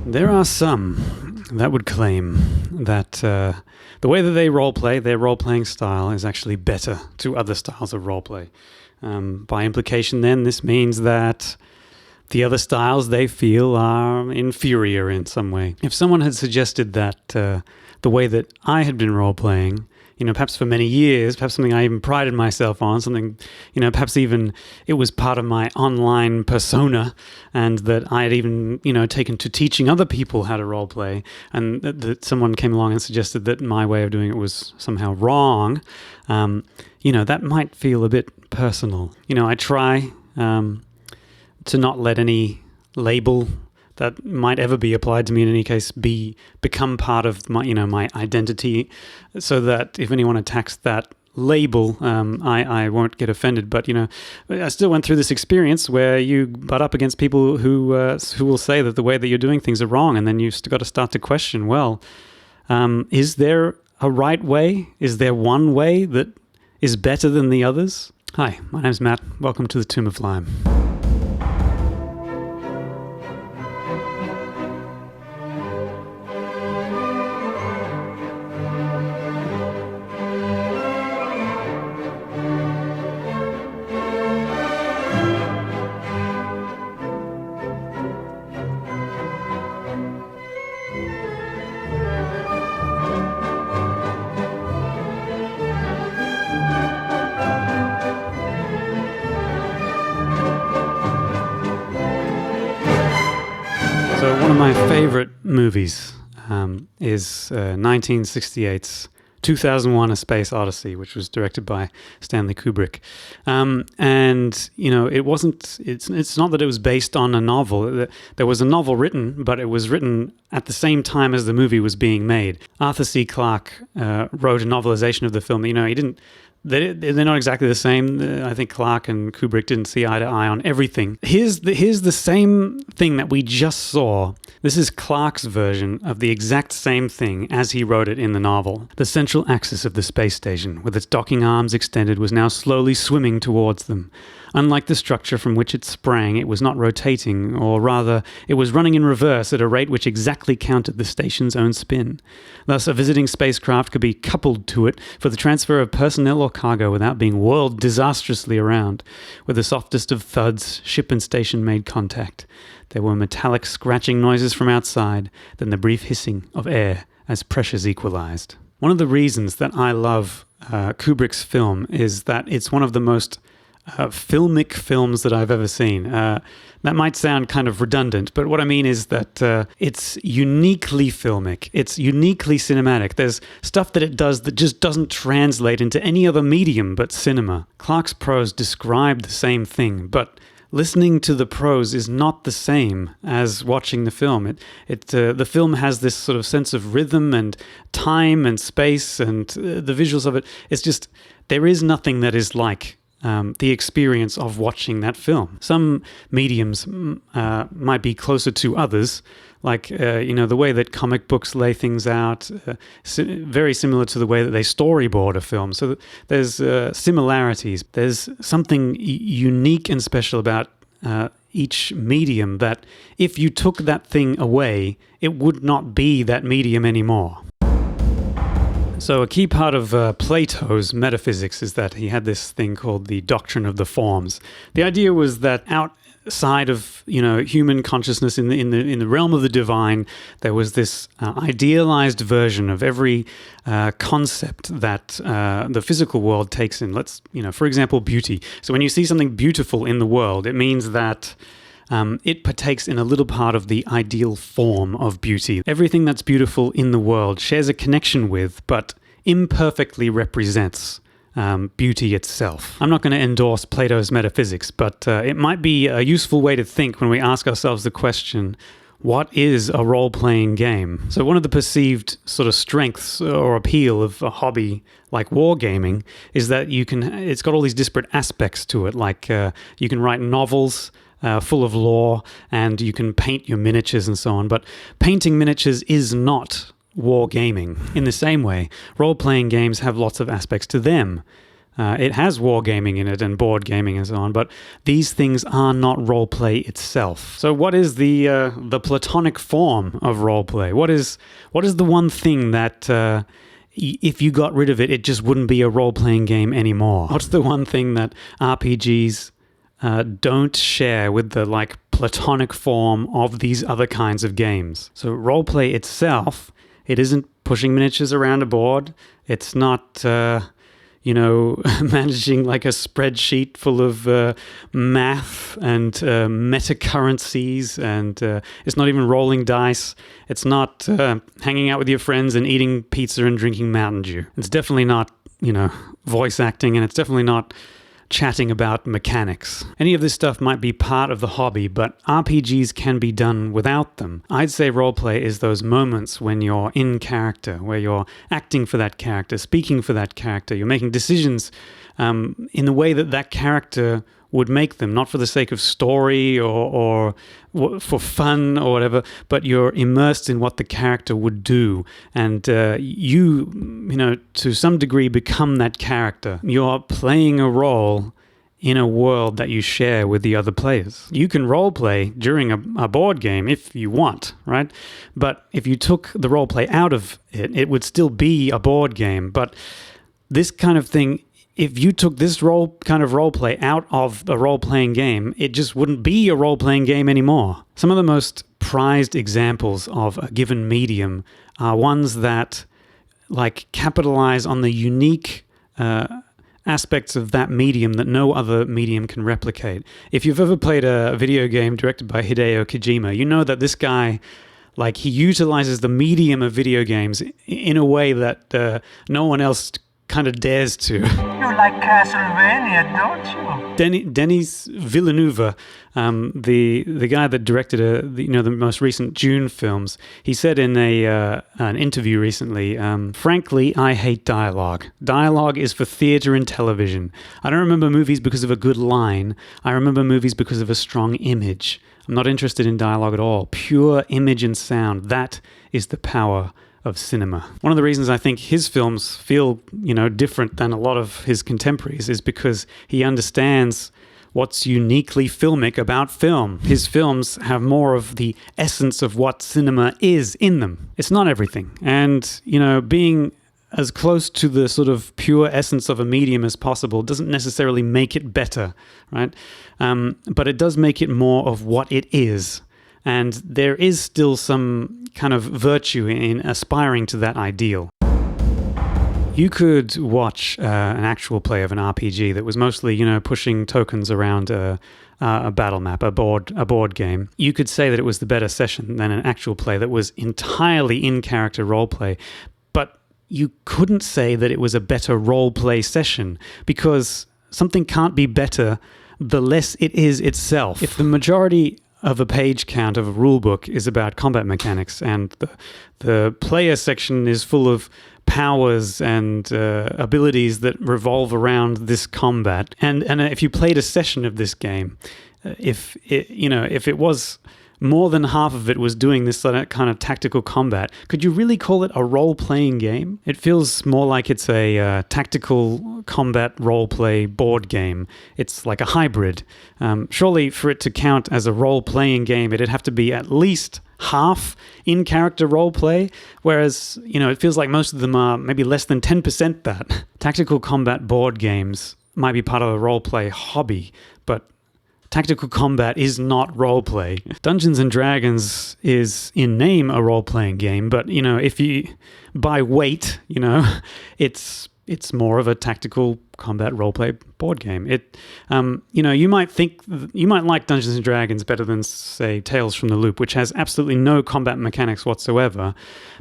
There are some that would claim that the way that they roleplay, their role-playing style, is actually better to other styles of roleplay. By implication, then, this means that the other styles they feel are inferior in some way. If someone had suggested that the way that I had been role-playing, perhaps for many years, perhaps something I even prided myself on, something, perhaps even it was part of my online persona, and that I had even, taken to teaching other people how to role play, and that someone came along and suggested that my way of doing it was somehow wrong, that might feel a bit personal. I try to not let any label that might ever be applied to me in any case become part of my my identity, so that if anyone attacks that label, I won't get offended. But I still went through this experience where you butt up against people who will say that the way that you're doing things are wrong, and then you've got to start to question, well, is there a right way? Is there one way that is better than the others? Hi, my name's Matt. Welcome to the Tomb of Lime. So one of my favorite movies is 1968's 2001: A Space Odyssey, which was directed by Stanley Kubrick. It's not that it was based on a novel. There was a novel written, but it was written at the same time as the movie was being made. Arthur C. Clarke wrote a novelization of the film. He didn't. They're not exactly the same. I think Clarke and Kubrick didn't see eye to eye on everything. Here's the same thing that we just saw. This is Clarke's version of the exact same thing as he wrote it in the novel. The central axis of the space station, with its docking arms extended, was now slowly swimming towards them. Unlike the structure from which it sprang, it was not rotating, or rather, it was running in reverse at a rate which exactly counted the station's own spin. Thus, a visiting spacecraft could be coupled to it for the transfer of personnel or cargo without being whirled disastrously around. With the softest of thuds, ship and station made contact. There were metallic scratching noises from outside, then the brief hissing of air as pressures equalized. One of the reasons that I love Kubrick's film is that it's one of the most filmic films that I've ever seen. That might sound kind of redundant, but what I mean is that it's uniquely filmic. It's uniquely cinematic. There's stuff that it does that just doesn't translate into any other medium but cinema. Clarke's prose describe the same thing, but listening to the prose is not the same as watching the film. The film has this sort of sense of rhythm and time and space, and the visuals of it. It's just, there is nothing that is like the experience of watching that film. Some mediums might be closer to others, like the way that comic books lay things out, very similar to the way that they storyboard a film. So there's similarities. There's something unique and special about each medium that if you took that thing away, it would not be that medium anymore. So a key part of Plato's metaphysics is that he had this thing called the doctrine of the forms. The idea was that outside of human consciousness, in the realm of the divine, there was this idealized version of every concept that the physical world takes in. For example, beauty. So when you see something beautiful in the world, it means that it partakes in a little part of the ideal form of beauty. Everything that's beautiful in the world shares a connection with, but imperfectly represents beauty itself. I'm not going to endorse Plato's metaphysics, but it might be a useful way to think when we ask ourselves the question, what is a role-playing game? So one of the perceived sort of strengths or appeal of a hobby like wargaming is that it's got all these disparate aspects to it, like you can write novels full of lore, and you can paint your miniatures and so on. But painting miniatures is not wargaming. In the same way, role-playing games have lots of aspects to them. It has wargaming in it and board gaming and so on, but these things are not roleplay itself. So what is the platonic form of roleplay? What is the one thing that if you got rid of it, it just wouldn't be a role-playing game anymore? What's the one thing that RPGs don't share with the platonic form of these other kinds of games? So roleplay itself, it isn't pushing miniatures around a board. It's not managing a spreadsheet full of math and meta currencies, and it's not even rolling dice. It's not hanging out with your friends and eating pizza and drinking Mountain Dew. It's definitely not, voice acting, and it's definitely not chatting about mechanics. Any of this stuff might be part of the hobby, but RPGs can be done without them. I'd say roleplay is those moments when you're in character, where you're acting for that character, speaking for that character, you're making decisions in the way that character would make them, not for the sake of story or for fun or whatever, but you're immersed in what the character would do, and you to some degree become that character. You're playing a role in a world that you share with the other players. You can role play during a board game if you want, right? But if you took the role play out of it, it would still be a board game. But this kind of thing, if you took this kind of role play out of the role-playing game, it just wouldn't be a role-playing game anymore. Some of the most prized examples of a given medium are ones that capitalize on the unique aspects of that medium that no other medium can replicate. If you've ever played a video game directed by Hideo Kojima, you know that this guy, he utilizes the medium of video games in a way that no one else kind of dares to. You like Castlevania, don't you? Denis Villeneuve, the guy that directed the most recent Dune films, he said in an interview recently, frankly, I hate dialogue. Dialogue is for theater and television. I don't remember movies because of a good line. I remember movies because of a strong image. I'm not interested in dialogue at all. Pure image and sound. That is the power of cinema. One of the reasons I think his films feel, different than a lot of his contemporaries is because he understands what's uniquely filmic about film. His films have more of the essence of what cinema is in them. It's not everything. And, being as close to the sort of pure essence of a medium as possible doesn't necessarily make it better, right? But it does make it more of what it is. And there is still some kind of virtue in aspiring to that ideal. You could watch an actual play of an RPG that was mostly, pushing tokens around a battle map, a board game. You could say that it was the better session than an actual play that was entirely in-character roleplay. But you couldn't say that it was a better roleplay session, because something can't be better the less it is itself. If the majority of a page count of a rulebook is about combat mechanics, and the player section is full of powers and abilities that revolve around this combat, and if you played a session of this game, if it was more than half of it was doing this kind of tactical combat, could you really call it a role-playing game? It feels more like it's a tactical combat role-play board game. It's like a hybrid. Surely for it to count as a role-playing game, it'd have to be at least half in-character role-play, whereas, it feels like most of them are maybe less than 10% that. Tactical combat board games might be part of the role-play hobby, but tactical combat is not roleplay. Dungeons and Dragons is in name a role-playing game, but if you by weight, it's more of a tactical combat roleplay board game. You might like Dungeons and Dragons better than, say, Tales from the Loop, which has absolutely no combat mechanics whatsoever.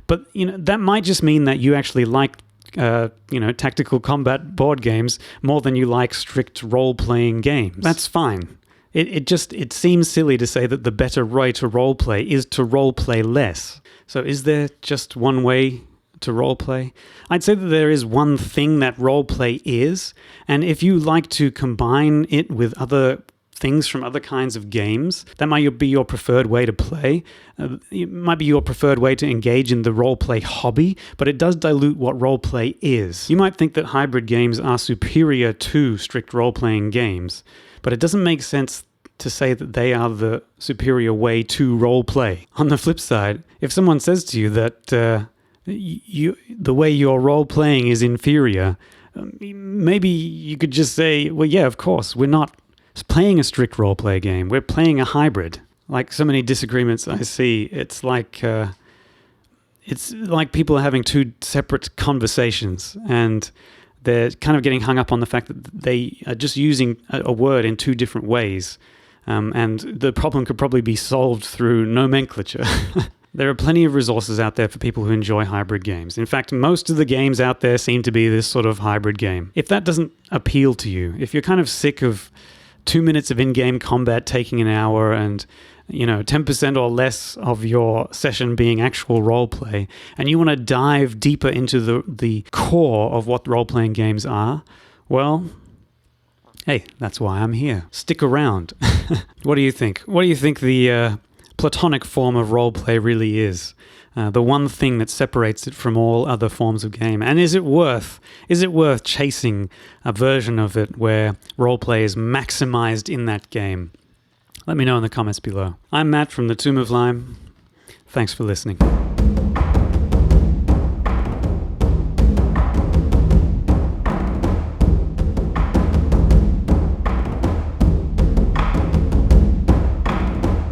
But that might just mean that you actually like tactical combat board games more than you like strict role-playing games. That's fine. It seems silly to say that the better way to roleplay is to roleplay less. So is there just one way to roleplay? I'd say that there is one thing that roleplay is, and if you like to combine it with other things from other kinds of games. That might be your preferred way to play. It might be your preferred way to engage in the role-play hobby, but it does dilute what role-play is. You might think that hybrid games are superior to strict role-playing games, but it doesn't make sense to say that they are the superior way to role-play. On the flip side, if someone says to you that the way you're role-playing is inferior, maybe you could just say, well, yeah, of course, we're not playing a strict role-play game. We're playing a hybrid. Like so many disagreements I see, it's like people are having two separate conversations, and they're kind of getting hung up on the fact that they are just using a word in two different ways. And the problem could probably be solved through nomenclature. There are plenty of resources out there for people who enjoy hybrid games. In fact, most of the games out there seem to be this sort of hybrid game. If that doesn't appeal to you, if you're kind of sick of 2 minutes of in-game combat taking an hour and 10% or less of your session being actual role-play, and you want to dive deeper into the core of what role-playing games are, well, hey, that's why I'm here. Stick around. What do you think? What do you think the platonic form of roleplay really is? The one thing that separates it from all other forms of game. And is it worth chasing a version of it where roleplay is maximized in that game? Let me know in the comments below. I'm Matt from the Tomb of Lime. Thanks for listening.